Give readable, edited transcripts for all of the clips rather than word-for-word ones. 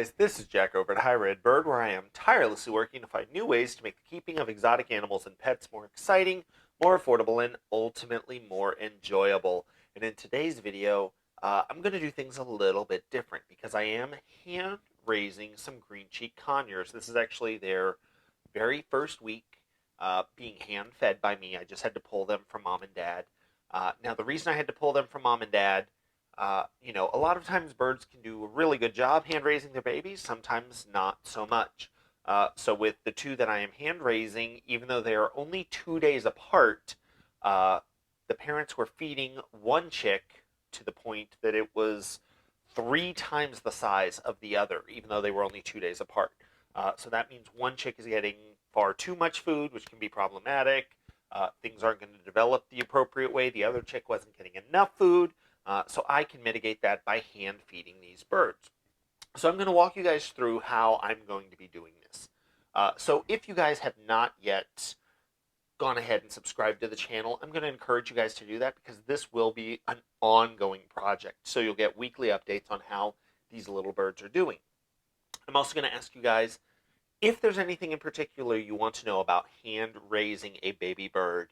guys, this is Jack over at High Red Bird, where I am tirelessly working to find new ways to make the keeping of exotic animals and pets more exciting, more affordable, and ultimately more enjoyable. And in today's video, I'm going to do things a little bit different because I am hand raising some green-cheeked conures. This is actually their very first week being hand fed by me. I just had to pull them from mom and dad. Now, the reason I had to pull them from mom and dad, a lot of times birds can do a really good job hand raising their babies, sometimes not so much. So with the two that I am hand raising, even though they are only 2 days apart, the parents were feeding one chick to the point that it was 3 times the size of the other, even though they were only 2 days apart. So that means one chick is getting far too much food, which can be problematic. Things aren't going to develop the appropriate way. The other chick wasn't getting enough food. So I can mitigate that by hand feeding these birds. So I'm going to walk you guys through how I'm going to be doing this. So if you guys have not yet gone ahead and subscribed to the channel, I'm going to encourage you guys to do that because this will be an ongoing project. So you'll get weekly updates on how these little birds are doing. I'm also going to ask you guys if there's anything in particular you want to know about hand raising a baby bird.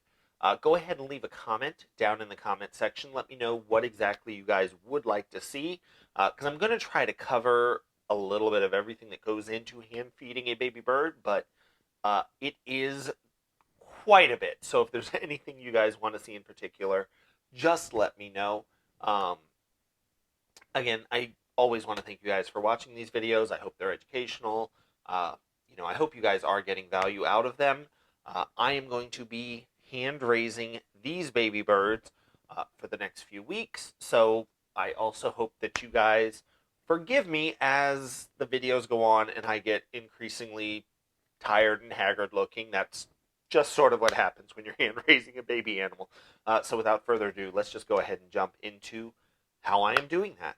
Go ahead and leave a comment down in the comment section. Let me know what exactly you guys would like to see, because I'm going to try to cover a little bit of everything that goes into hand feeding a baby bird, but it is quite a bit. So if there's anything you guys want to see in particular, just let me know. Again, I always want to thank you guys for watching these videos. I hope they're educational. I hope you guys are getting value out of them. I am going to be hand raising these baby birds for the next few weeks, so I also hope that you guys forgive me as the videos go on and I get increasingly tired and haggard looking. That's just sort of what happens when you're hand raising a baby animal. So without further ado, let's just go ahead and jump into how I am doing that.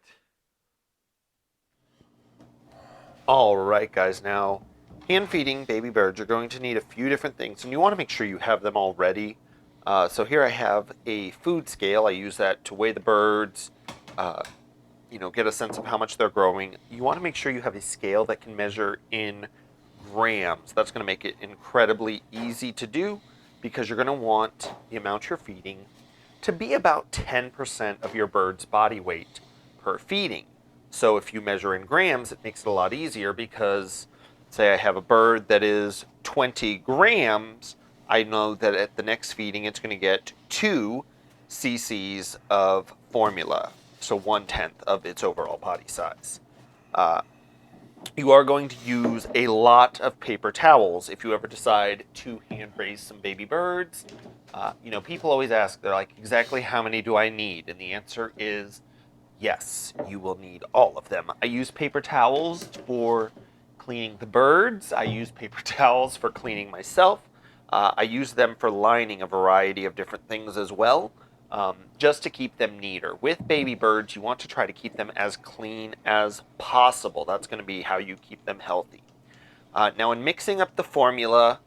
All right, guys, now hand feeding baby birds, you're going to need a few different things, and you want to make sure you have them all ready. So here I have a food scale. I use that to weigh the birds, get a sense of how much they're growing. You want to make sure you have a scale that can measure in grams. That's going to make it incredibly easy to do because you're going to want the amount you're feeding to be about 10% of your bird's body weight per feeding. So if you measure in grams, it makes it a lot easier because say I have a bird that is 20 grams, I know that at the next feeding it's going to get 2 cc's of formula, so 1/10 of its overall body size. You are going to use a lot of paper towels if you ever decide to hand raise some baby birds. People always ask, they're like, exactly how many do I need? And the answer is yes, you will need all of them. I use paper towels for cleaning the birds. I use paper towels for cleaning myself. I use them for lining a variety of different things as well, just to keep them neater. With baby birds, you want to try to keep them as clean as possible. That's going to be how you keep them healthy. Now, in mixing up the formula,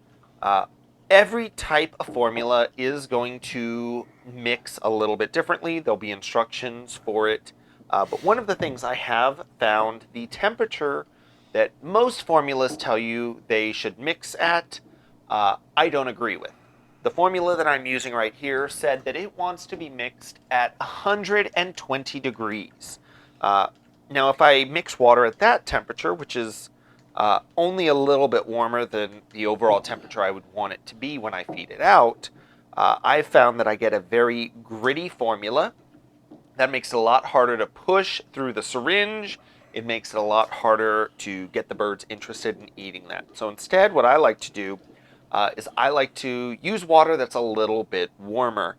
every type of formula is going to mix a little bit differently. There'll be instructions for it. But one of the things I have found, the temperature that most formulas tell you they should mix at, I don't agree with. The formula that I'm using right here said that it wants to be mixed at 120 degrees. Now, if I mix water at that temperature, which is only a little bit warmer than the overall temperature I would want it to be when I feed it out, I've found that I get a very gritty formula. That makes it a lot harder to push through the syringe. It makes it a lot harder to get the birds interested in eating that. So instead, what I like to do is I like to use water that's a little bit warmer.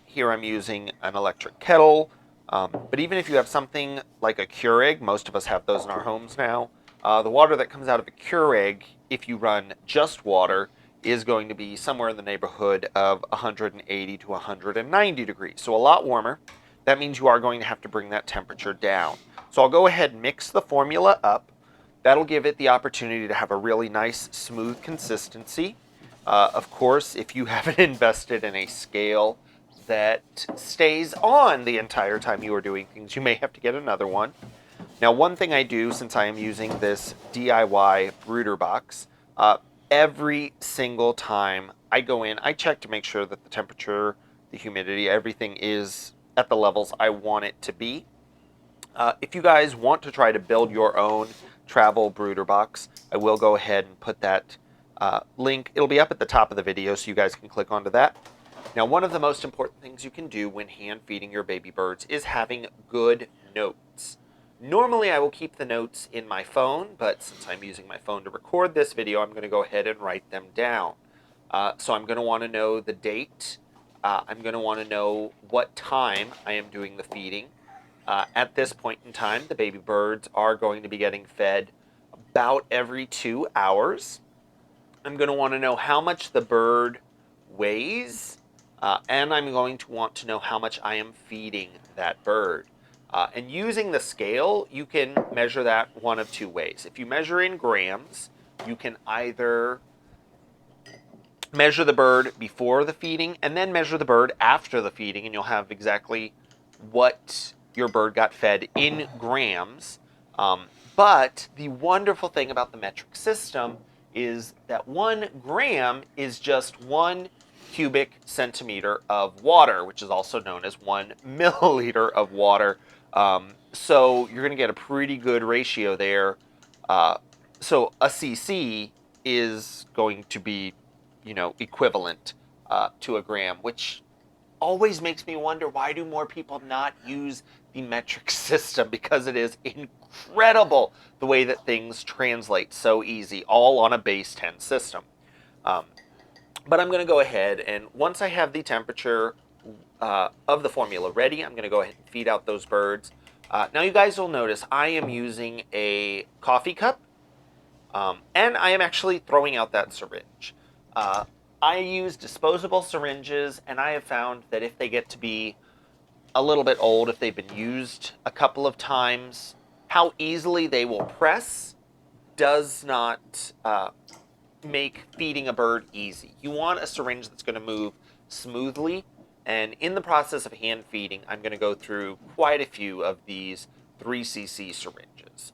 Here I'm using an electric kettle, but even if you have something like a Keurig, most of us have those in our homes now, the water that comes out of a Keurig, if you run just water, is going to be somewhere in the neighborhood of 180 to 190 degrees, so a lot warmer. That means you are going to have to bring that temperature down. So I'll go ahead and mix the formula up. That'll give it the opportunity to have a really nice, smooth consistency. Of course, if you haven't invested in a scale that stays on the entire time you are doing things, you may have to get another one. Now, one thing I do, since I am using this DIY brooder box, every single time I go in, I check to make sure that the temperature, the humidity, everything is at the levels I want it to be. If you guys want to try to build your own travel brooder box, I will go ahead and put that link. It'll be up at the top of the video, so you guys can click onto that. Now, one of the most important things you can do when hand feeding your baby birds is having good notes. Normally, I will keep the notes in my phone, but since I'm using my phone to record this video, I'm going to go ahead and write them down. So I'm going to want to know the date. I'm going to want to know what time I am doing the feeding. At this point in time, the baby birds are going to be getting fed about every 2 hours. I'm going to want to know how much the bird weighs, and I'm going to want to know how much I am feeding that bird. And using the scale, you can measure that one of two ways. If you measure in grams, you can either measure the bird before the feeding and then measure the bird after the feeding, and you'll have exactly what your bird got fed in grams. But the wonderful thing about the metric system is that 1 gram is just 1 cubic centimeter of water, which is also known as 1 milliliter of water. So you're going to get a pretty good ratio there. So a cc is going to be, equivalent to a gram, which always makes me wonder, why do more people not use the metric system? Because it is incredible the way that things translate so easy, all on a base 10 system. But I'm going to go ahead, and once I have the temperature of the formula ready, I'm going to go ahead and feed out those birds. Now you guys will notice I am using a coffee cup, and I am actually throwing out that syringe. I use disposable syringes, and I have found that if they get to be a little bit old, if they've been used a couple of times, how easily they will press does not make feeding a bird easy. You want a syringe that's going to move smoothly, and in the process of hand feeding, I'm going to go through quite a few of these 3cc syringes.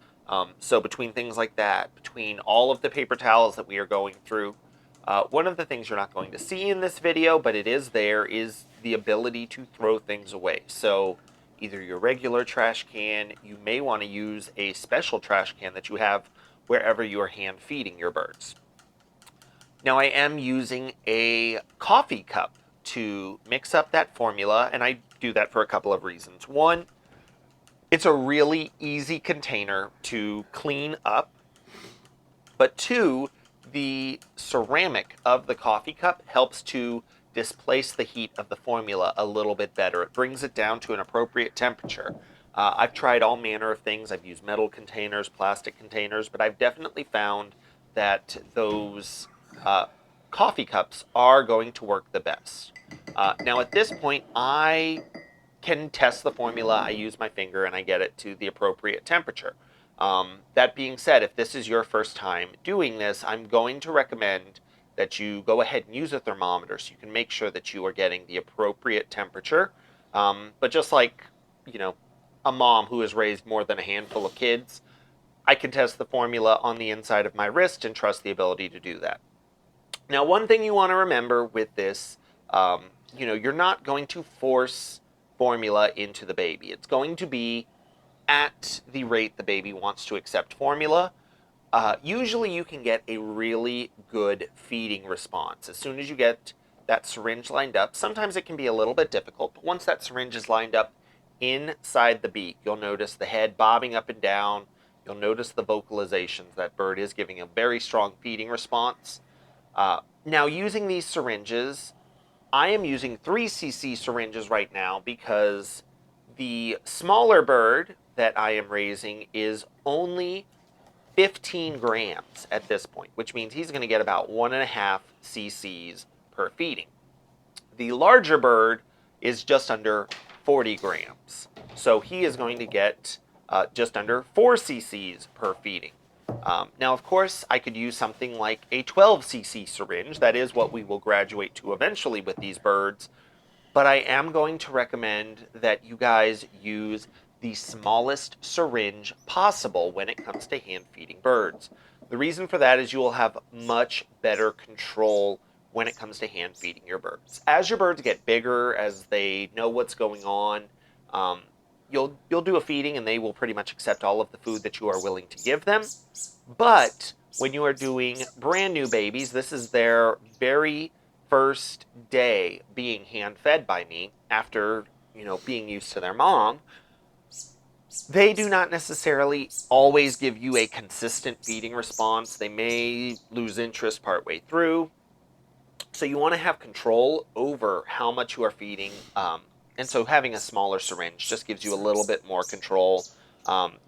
So between things like that, between all of the paper towels that we are going through, one of the things you're not going to see in this video, but it is there, is the ability to throw things away. So either your regular trash can, you may want to use a special trash can that you have wherever you are hand feeding your birds. Now I am using a coffee cup to mix up that formula, and I do that for a couple of reasons. One, it's a really easy container to clean up, but two, the ceramic of the coffee cup helps to displace the heat of the formula a little bit better. It brings it down to an appropriate temperature. I've tried all manner of things. I've used metal containers, plastic containers, but I've definitely found that those coffee cups are going to work the best. Now at this point, I can test the formula. I use my finger and I get it to the appropriate temperature. That being said, if this is your first time doing this, I'm going to recommend that you go ahead and use a thermometer so you can make sure that you are getting the appropriate temperature. But just like, a mom who has raised more than a handful of kids, I can test the formula on the inside of my wrist and trust the ability to do that. Now, one thing you want to remember with this, you're not going to force formula into the baby. It's going to be at the rate the baby wants to accept formula. Usually you can get a really good feeding response. As soon as you get that syringe lined up, sometimes it can be a little bit difficult, but once that syringe is lined up inside the beak, you'll notice the head bobbing up and down. You'll notice the vocalizations. That bird is giving a very strong feeding response. Now, using these syringes, I am using 3cc syringes right now because the smaller bird that I am raising is only 15 grams at this point, which means he's going to get about 1.5 cc's per feeding. The larger bird is just under 40 grams, so he is going to get just under 4 cc's per feeding. Now, of course, I could use something like a 12cc syringe. That is what we will graduate to eventually with these birds. But I am going to recommend that you guys use the smallest syringe possible when it comes to hand feeding birds. The reason for that is you will have much better control when it comes to hand feeding your birds. As your birds get bigger, as they know what's going on, um, you'll do a feeding and they will pretty much accept all of the food that you are willing to give them. But when you are doing brand new babies, this is their very first day being hand fed by me after, being used to their mom. They do not necessarily always give you a consistent feeding response. They may lose interest partway through. So you want to have control over how much you are feeding. And so having a smaller syringe just gives you a little bit more control.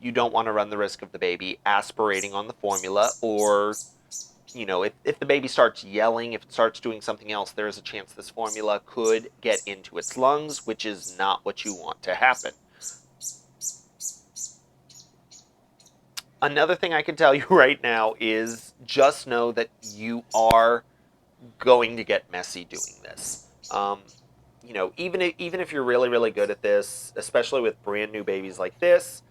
You don't want to run the risk of the baby aspirating on the formula, or, if the baby starts yelling, if it starts doing something else, there is a chance this formula could get into its lungs, which is not what you want to happen. Another thing I can tell you right now is just know that you are going to get messy doing this. Even if you're really, really good at this, especially with brand new babies like this,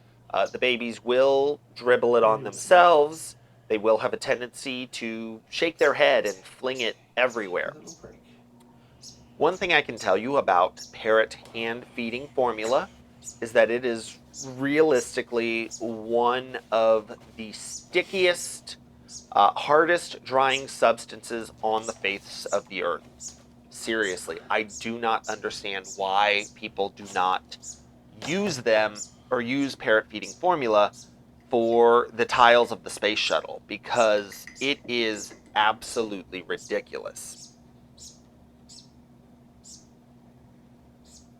the babies will dribble it on themselves. They will have a tendency to shake their head and fling it everywhere. One thing I can tell you about parrot hand feeding formula is that it is realistically one of the stickiest, hardest drying substances on the face of the earth. Seriously, I do not understand why people do not use them or use parrot feeding formula for the tiles of the space shuttle, because it is absolutely ridiculous.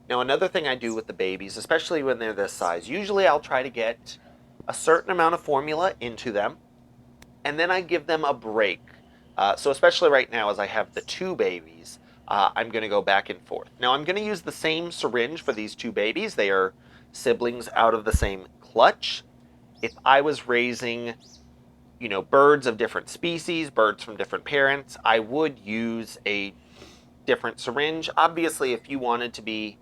Now, another thing I do with the babies, especially when they're this size, usually I'll try to get a certain amount of formula into them, and then I give them a break. So especially right now, as I have the two babies, I'm going to go back and forth. Now, I'm going to use the same syringe for these two babies. They are siblings out of the same clutch. If I was raising, birds of different species, birds from different parents, I would use a different syringe. Obviously, if you wanted to be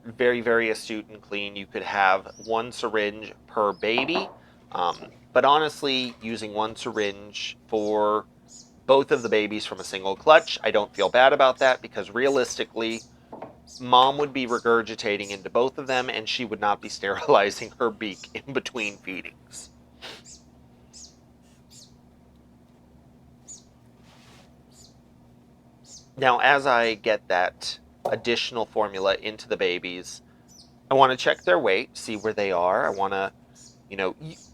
very, very astute and clean, you could have one syringe per baby. But honestly, using one syringe for both of the babies from a single clutch, I don't feel bad about that, because realistically, mom would be regurgitating into both of them and she would not be sterilizing her beak in between feedings. Now, as I get that additional formula into the babies, I want to check their weight, see where they are. I want to,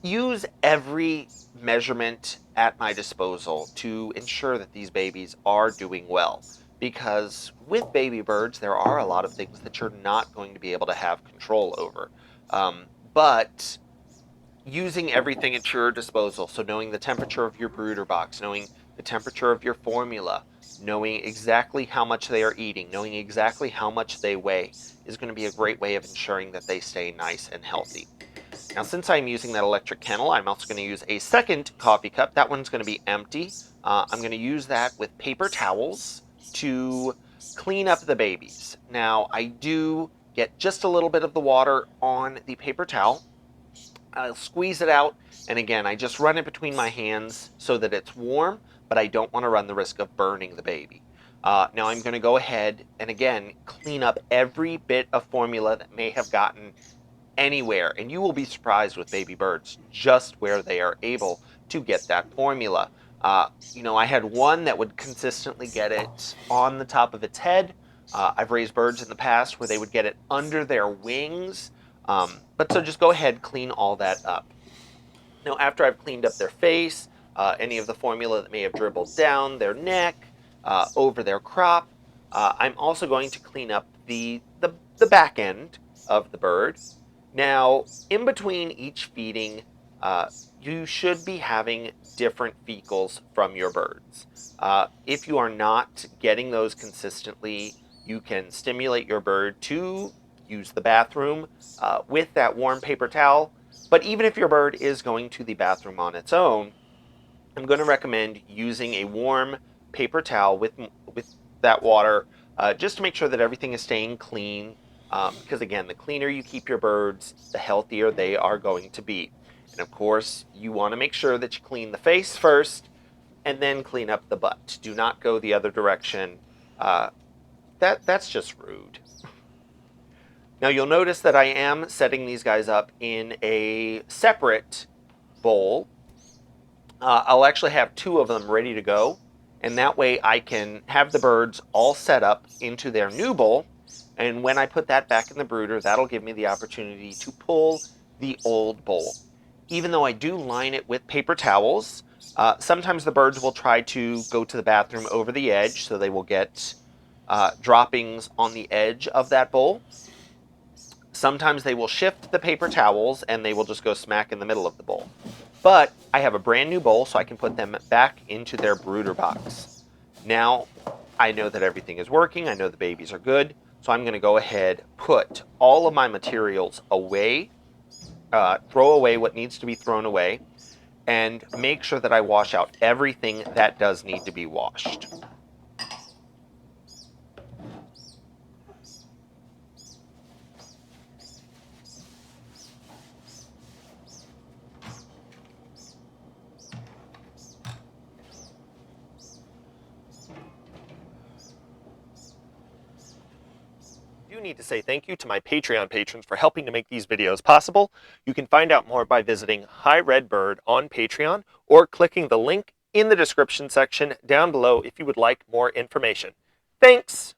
use every measurement at my disposal to ensure that these babies are doing well. Because with baby birds, there are a lot of things that you're not going to be able to have control over. But using everything at your disposal, so knowing the temperature of your brooder box, knowing the temperature of your formula, knowing exactly how much they are eating, knowing exactly how much they weigh, is going to be a great way of ensuring that they stay nice and healthy. Now, since I'm using that electric kennel, I'm also going to use a second coffee cup. That one's going to be empty. I'm going to use that with paper towels to clean up the babies. Now, I do get just a little bit of the water on the paper towel. I'll squeeze it out, and again, I just run it between my hands so that it's warm, but I don't want to run the risk of burning the baby. Now I'm going to go ahead and again clean up every bit of formula that may have gotten anywhere, and you will be surprised with baby birds just where they are able to get that formula. I had one that would consistently get it on the top of its head. I've raised birds in the past where they would get it under their wings. But so just go ahead, clean all that up. Now, after I've cleaned up their face, any of the formula that may have dribbled down their neck, over their crop, I'm also going to clean up the back end of the bird. Now, in between each feeding, you should be having different fecals from your birds. If you are not getting those consistently, you can stimulate your bird to use the bathroom with that warm paper towel. But even if your bird is going to the bathroom on its own, I'm going to recommend using a warm paper towel with that water, just to make sure that everything is staying clean. Because again, the cleaner you keep your birds, the healthier they are going to be. And of course, you want to make sure that you clean the face first and then clean up the butt. Do not go the other direction. That's just rude. Now you'll notice that I am setting these guys up in a separate bowl. I'll actually have 2 of them ready to go, and that way I can have the birds all set up into their new bowl, and when I put that back in the brooder, that'll give me the opportunity to pull the old bowl. Even though I do line it with paper towels, sometimes the birds will try to go to the bathroom over the edge, so they will get droppings on the edge of that bowl. Sometimes they will shift the paper towels and they will just go smack in the middle of the bowl. But I have a brand new bowl, so I can put them back into their brooder box. Now, I know that everything is working. I know the babies are good. So I'm going to go ahead, put all of my materials away, throw away what needs to be thrown away, and make sure that I wash out everything that does need to be washed. I do need to say thank you to my Patreon patrons for helping to make these videos possible. You can find out more by visiting Hi Red Bird on Patreon or clicking the link in the description section down below if you would like more information. Thanks!